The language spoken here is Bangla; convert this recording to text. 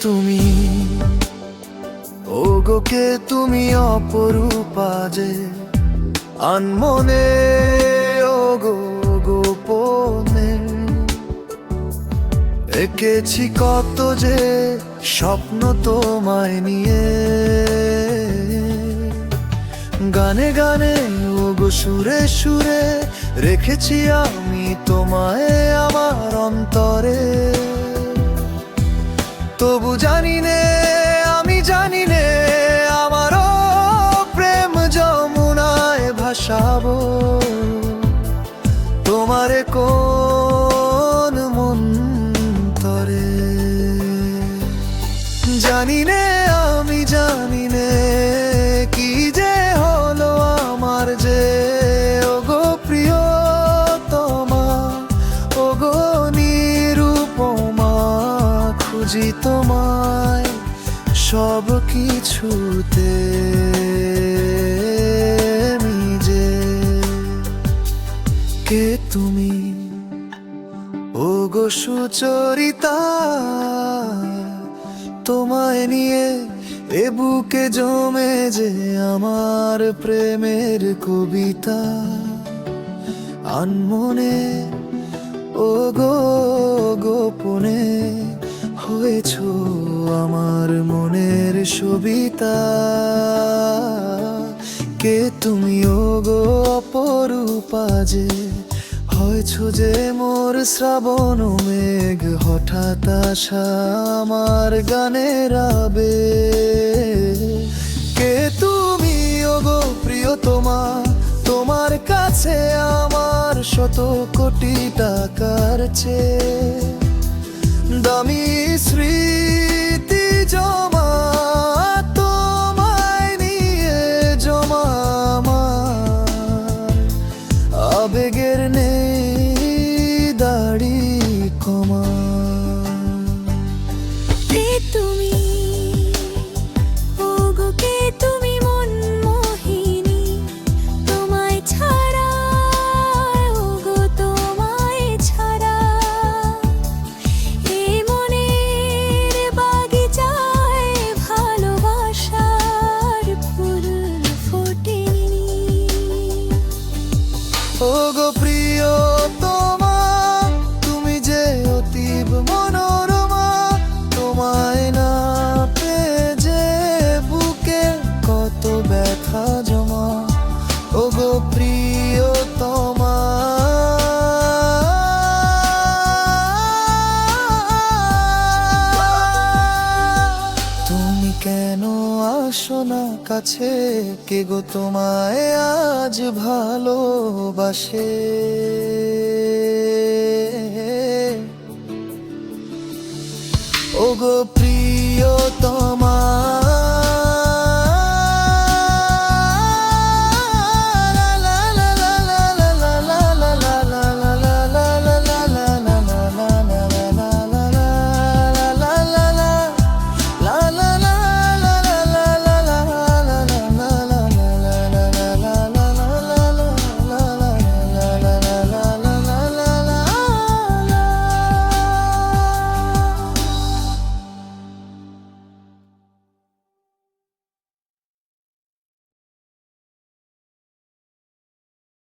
তুমি, ওগো কে তুমি অপরূপা যে আনমনে, ওগো গোপনে এঁকেছি কত যে স্বপ্ন তোমায় নিয়ে। গানে গানে ওগো সুরে সুরে রেখেছি আমি তোমায় আমার অন্তরে। তবু জানি নে, আমি জানি নে, আমারও প্রেম যমুনায় ভাসাবো তোমারে কোন মন্তরে। জানি নে, আমি জানি নে, কি যে হলো আমার যে, ওগো প্রিয়তমা, ওগো নিরুপমা, খুঁজি তোমায় সব কিছুতে নিজে। কে তুমি, ওগো সুচরিতা, তোমায় নিয়ে এ বুকে জমে যে আমার প্রেমের কবিতা। আনমনে ওগো গোপনে হয়েছো আমার মনের সবিতা। কে তুমি, ওগো অপরূপা যে হয়েছো যে মোর শ্রাবণ মেঘ, হঠাৎ আসা আমার গানের আবেগ। কে তুমি, ওগো প্রিয়তমা, তোমার কাছে আমার শত কোটি টাকার চেয়ে দামি স্মৃতি জমা, তোমায় নিয়ে জমা আমার আবেগের নেই দাড়ি কমা। কে তুমি, ওগো কে তুমি মনমোহিনী, তোমায় ছাড়া, ওগো তোমায় ছাড়া এ মনের বাগিচায় ভালোবাসার ফুল ফোটেনি। ওগো প্রিয়তমা, তুমি যে অতীব মনোরমা, তোমায় না পেয়ে যে বুকে কত ব্যথা জমা। ওগো প্রিয়তমা, তুমি কেন আসো না কাছে, কে গো তোমায় আজ ভালোবাসে। ওগো প্রিয়তমা,